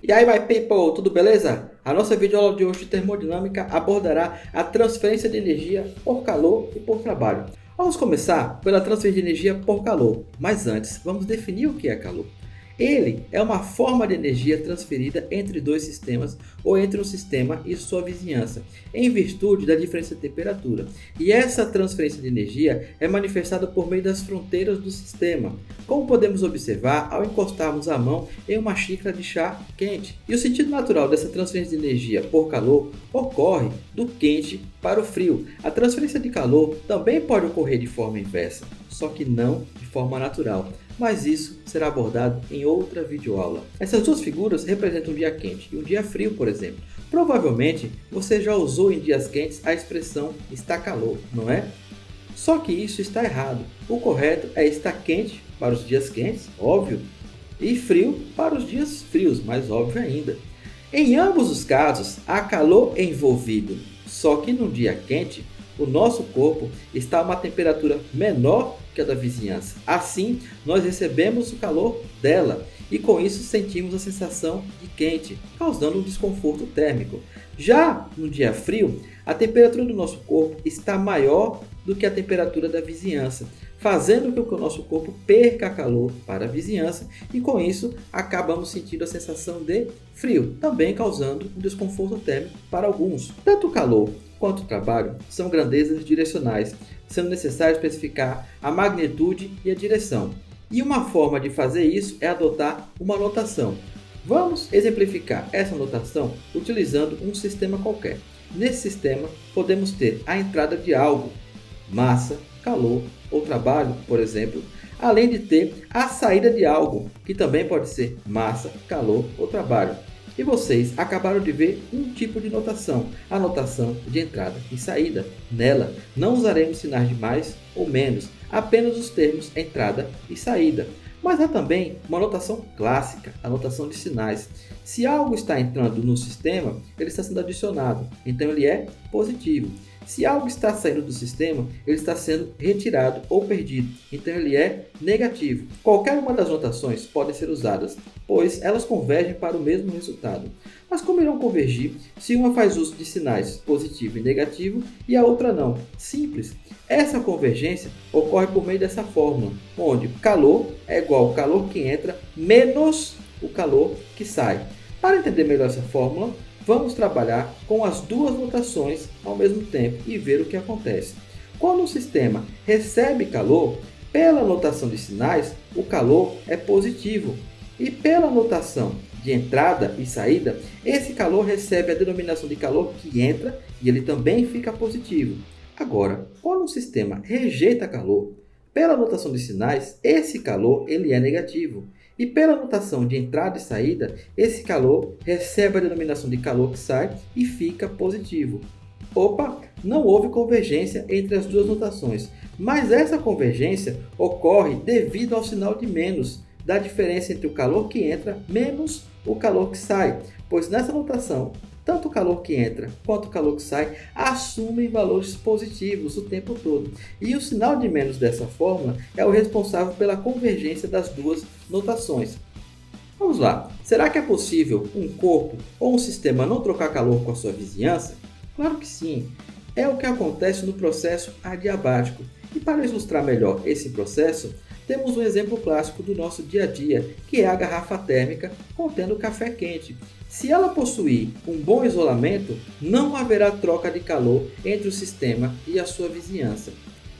E aí, my people, tudo beleza? A nossa videoaula de hoje de termodinâmica abordará a transferência de energia por calor e por trabalho. Vamos começar pela transferência de energia por calor, mas antes vamos definir o que é calor. Ele é uma forma de energia transferida entre dois sistemas ou entre um sistema e sua vizinhança, em virtude da diferença de temperatura. E essa transferência de energia é manifestada por meio das fronteiras do sistema, como podemos observar ao encostarmos a mão em uma xícara de chá quente. E o sentido natural dessa transferência de energia por calor ocorre do quente para o frio. A transferência de calor também pode ocorrer de forma inversa, só que não de forma natural. Mas isso será abordado em outra videoaula. Essas duas figuras representam um dia quente e um dia frio, por exemplo. Provavelmente você já usou em dias quentes a expressão está calor, não é? Só que isso está errado. O correto é estar quente para os dias quentes, óbvio, e frio para os dias frios, mais óbvio ainda. Em ambos os casos, há calor envolvido, só que num dia quente, o nosso corpo está a uma temperatura menor que a da vizinhança. Assim, nós recebemos o calor dela e com isso sentimos a sensação de quente, causando um desconforto térmico. Já no dia frio, a temperatura do nosso corpo está maior do que a temperatura da vizinhança, fazendo com que o nosso corpo perca calor para a vizinhança e com isso acabamos sentindo a sensação de frio, também causando um desconforto térmico para alguns. Tanto o calor quanto o trabalho são grandezas direcionais, sendo necessário especificar a magnitude e a direção. E uma forma de fazer isso é adotar uma notação. Vamos exemplificar essa notação utilizando um sistema qualquer. Nesse sistema, podemos ter a entrada de algo, massa, calor ou trabalho, por exemplo, além de ter a saída de algo, que também pode ser massa, calor ou trabalho. E vocês acabaram de ver um tipo de notação, a notação de entrada e saída. Nela, não usaremos sinais de mais ou menos, apenas os termos entrada e saída. Mas há também uma notação clássica, a notação de sinais. Se algo está entrando no sistema, ele está sendo adicionado, então ele é positivo. Se algo está saindo do sistema, ele está sendo retirado ou perdido, então ele é negativo. Qualquer uma das notações podem ser usadas, pois elas convergem para o mesmo resultado. Mas como irão convergir se uma faz uso de sinais positivo e negativo e a outra não? Simples. Essa convergência ocorre por meio dessa fórmula, onde calor é igual ao calor que entra menos o calor que sai. Para entender melhor essa fórmula, vamos trabalhar com as duas notações ao mesmo tempo e ver o que acontece. Quando um sistema recebe calor, pela notação de sinais, o calor é positivo. E pela notação de entrada e saída, esse calor recebe a denominação de calor que entra e ele também fica positivo. Agora, quando um sistema rejeita calor, pela notação de sinais, esse calor ele é negativo. E pela notação de entrada e saída, esse calor recebe a denominação de calor que sai e fica positivo. Opa, não houve convergência entre as duas notações, mas essa convergência ocorre devido ao sinal de menos, da diferença entre o calor que entra menos o calor que sai, pois nessa notação, tanto o calor que entra quanto o calor que sai assumem valores positivos o tempo todo. E o sinal de menos dessa fórmula é o responsável pela convergência das duas notações. Vamos lá. Será que é possível um corpo ou um sistema não trocar calor com a sua vizinhança? Claro que sim. É o que acontece no processo adiabático. E para ilustrar melhor esse processo, temos um exemplo clássico do nosso dia a dia, que é a garrafa térmica contendo café quente. Se ela possuir um bom isolamento, não haverá troca de calor entre o sistema e a sua vizinhança.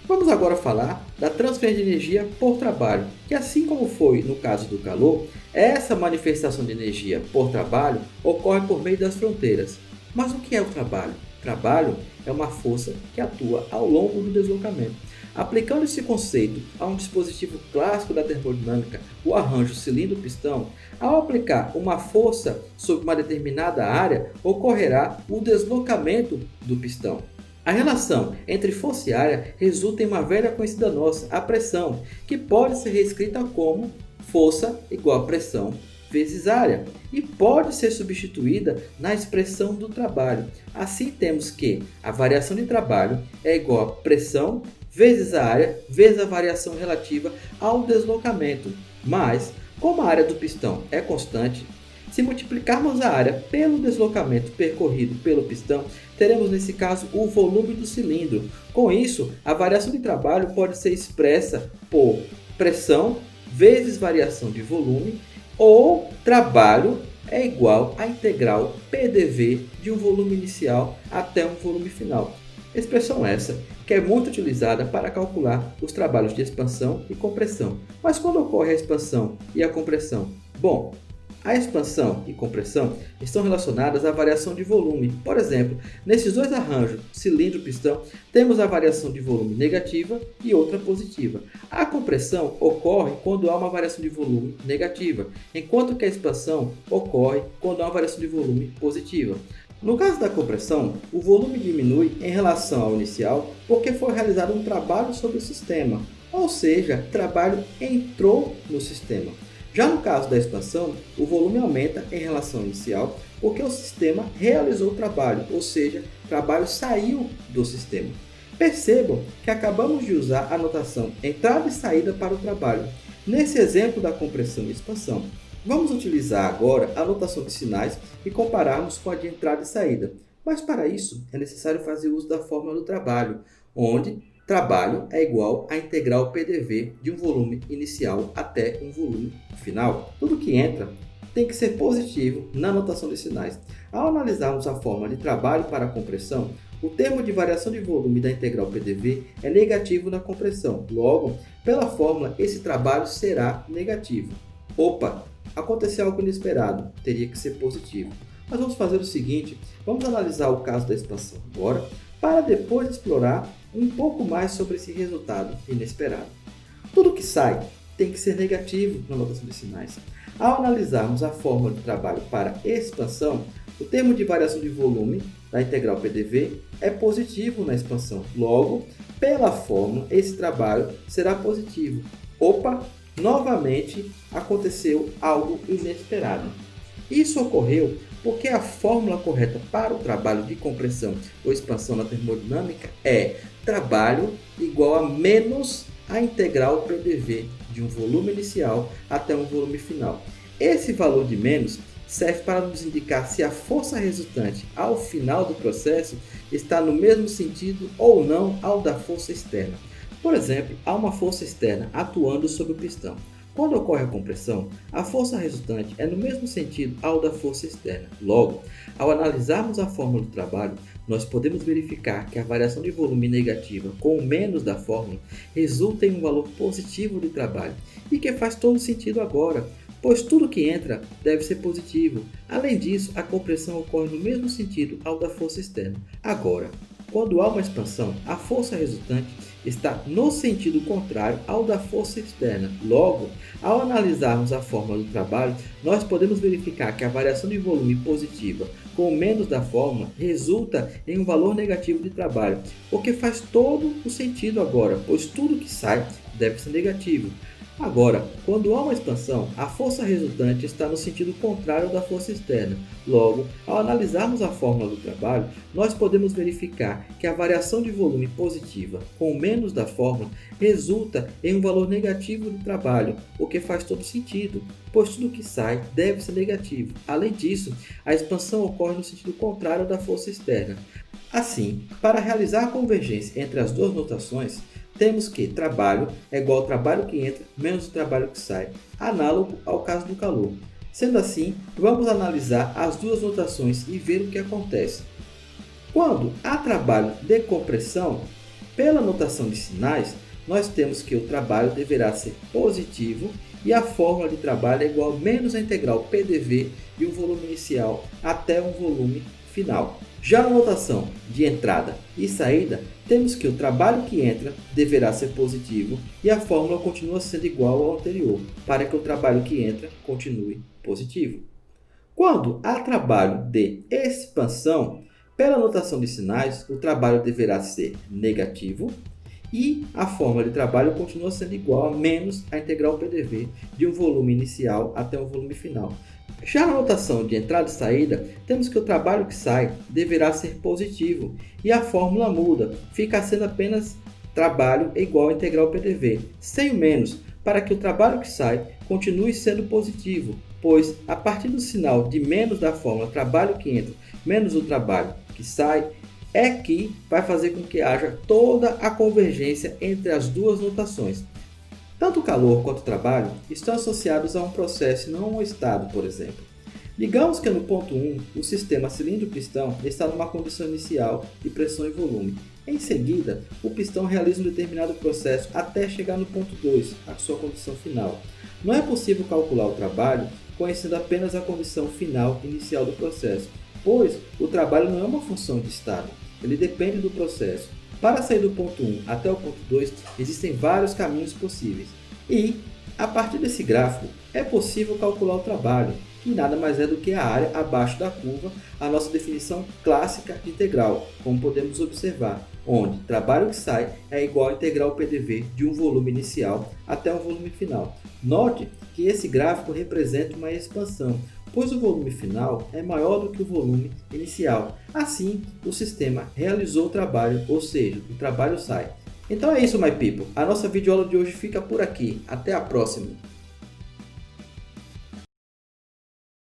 Vamos agora falar da transferência de energia por trabalho, que assim como foi no caso do calor, essa manifestação de energia por trabalho ocorre por meio das fronteiras. Mas o que é o trabalho? Trabalho é uma força que atua ao longo do deslocamento. Aplicando esse conceito a um dispositivo clássico da termodinâmica, o arranjo cilindro-pistão, ao aplicar uma força sobre uma determinada área, ocorrerá o deslocamento do pistão. A relação entre força e área resulta em uma velha conhecida nossa, a pressão, que pode ser reescrita como força igual a pressão vezes área e pode ser substituída na expressão do trabalho. Assim temos que a variação de trabalho é igual a pressão vezes a área vezes a variação relativa ao deslocamento. Mas, como a área do pistão é constante, Se multiplicarmos a área pelo deslocamento percorrido pelo pistão, teremos nesse caso o volume do cilindro. Com isso, a variação de trabalho pode ser expressa por pressão vezes variação de volume, ou trabalho é igual à integral PDV de um volume inicial até um volume final. Expressão essa que é muito utilizada para calcular os trabalhos de expansão e compressão. Mas quando ocorre a expansão e a compressão? Bom, a expansão e compressão estão relacionadas à variação de volume. Por exemplo, nesses dois arranjos, cilindro-pistão, temos a variação de volume negativa e outra positiva. A compressão ocorre quando há uma variação de volume negativa, enquanto que a expansão ocorre quando há uma variação de volume positiva. No caso da compressão, o volume diminui em relação ao inicial porque foi realizado um trabalho sobre o sistema, ou seja, trabalho entrou no sistema. Já no caso da expansão, o volume aumenta em relação ao inicial porque o sistema realizou o trabalho, ou seja, o trabalho saiu do sistema. Percebam que acabamos de usar a notação entrada e saída para o trabalho. Nesse exemplo da compressão e expansão, vamos utilizar agora a notação de sinais e compararmos com a de entrada e saída. Mas para isso é necessário fazer uso da fórmula do trabalho, onde trabalho é igual à integral PDV de um volume inicial até um volume final. Tudo que entra tem que ser positivo na notação de sinais. Ao analisarmos a fórmula de trabalho para a compressão, o termo de variação de volume da integral PDV é negativo na compressão. Logo, pela fórmula, esse trabalho será negativo. Opa! Aconteceu algo inesperado, teria que ser positivo. Mas vamos fazer o seguinte, vamos analisar o caso da expansão agora, para depois explorar um pouco mais sobre esse resultado inesperado. Tudo que sai tem que ser negativo na notação de sinais. Ao analisarmos a fórmula de trabalho para expansão, o termo de variação de volume da integral PDV é positivo na expansão. Logo, pela fórmula, esse trabalho será positivo. Opa! Novamente aconteceu algo inesperado. Isso ocorreu porque a fórmula correta para o trabalho de compressão ou expansão na termodinâmica é trabalho igual a menos a integral PDV de um volume inicial até um volume final. Esse valor de menos serve para nos indicar se a força resultante ao final do processo está no mesmo sentido ou não ao da força externa. Por exemplo, há uma força externa atuando sobre o pistão. Quando ocorre a compressão, a força resultante é no mesmo sentido ao da força externa. Logo, ao analisarmos a fórmula do trabalho, nós podemos verificar que a variação de volume negativa com o menos da fórmula resulta em um valor positivo de trabalho, e que faz todo sentido agora, pois tudo que entra deve ser positivo. Além disso, a compressão ocorre no mesmo sentido ao da força externa. Agora, quando há uma expansão, a força resultante está no sentido contrário ao da força externa. Logo, ao analisarmos a fórmula do trabalho, nós podemos verificar que a variação de volume positiva com o menos da fórmula resulta em um valor negativo de trabalho, o que faz todo o sentido agora, pois tudo que sai deve ser negativo. Agora, quando há uma expansão, a força resultante está no sentido contrário da força externa. Logo, ao analisarmos a fórmula do trabalho, nós podemos verificar que a variação de volume positiva com o menos da fórmula resulta em um valor negativo de trabalho, o que faz todo sentido, pois tudo que sai deve ser negativo. Além disso, a expansão ocorre no sentido contrário da força externa. Assim, para realizar a convergência entre as duas notações, temos que trabalho é igual ao trabalho que entra menos o trabalho que sai, análogo ao caso do calor. Sendo assim, vamos analisar as duas notações e ver o que acontece. Quando há trabalho de compressão, pela notação de sinais, nós temos que o trabalho deverá ser positivo e a fórmula de trabalho é igual a menos a integral PDV de um volume inicial até um volume final. Já na notação de entrada e saída, temos que o trabalho que entra deverá ser positivo e a fórmula continua sendo igual ao anterior, para que o trabalho que entra continue positivo. Quando há trabalho de expansão, pela notação de sinais, o trabalho deverá ser negativo e a fórmula de trabalho continua sendo igual a menos a integral PDV de um volume inicial até um volume final. Já na notação de entrada e saída, temos que o trabalho que sai deverá ser positivo e a fórmula muda, fica sendo apenas trabalho igual a integral PDV, sem o menos, para que o trabalho que sai continue sendo positivo, pois a partir do sinal de menos da fórmula trabalho que entra menos o trabalho que sai, é que vai fazer com que haja toda a convergência entre as duas notações. Tanto o calor quanto o trabalho estão associados a um processo e não a um estado, por exemplo. Digamos que no ponto 1, o sistema cilindro-pistão está numa condição inicial de pressão e volume. Em seguida, o pistão realiza um determinado processo até chegar no ponto 2, a sua condição final. Não é possível calcular o trabalho conhecendo apenas a condição final inicial do processo, pois o trabalho não é uma função de estado, ele depende do processo. Para sair do ponto 1 até o ponto 2, existem vários caminhos possíveis. E, a partir desse gráfico, é possível calcular o trabalho, que nada mais é do que a área abaixo da curva, a nossa definição clássica de integral, como podemos observar, onde trabalho que sai é igual a integral PDV de um volume inicial até um volume final. Note que esse gráfico representa uma expansão, pois o volume final é maior do que o volume inicial. Assim, o sistema realizou o trabalho, ou seja, o trabalho sai. Então é isso, my people. A nossa videoaula de hoje fica por aqui. Até a próxima!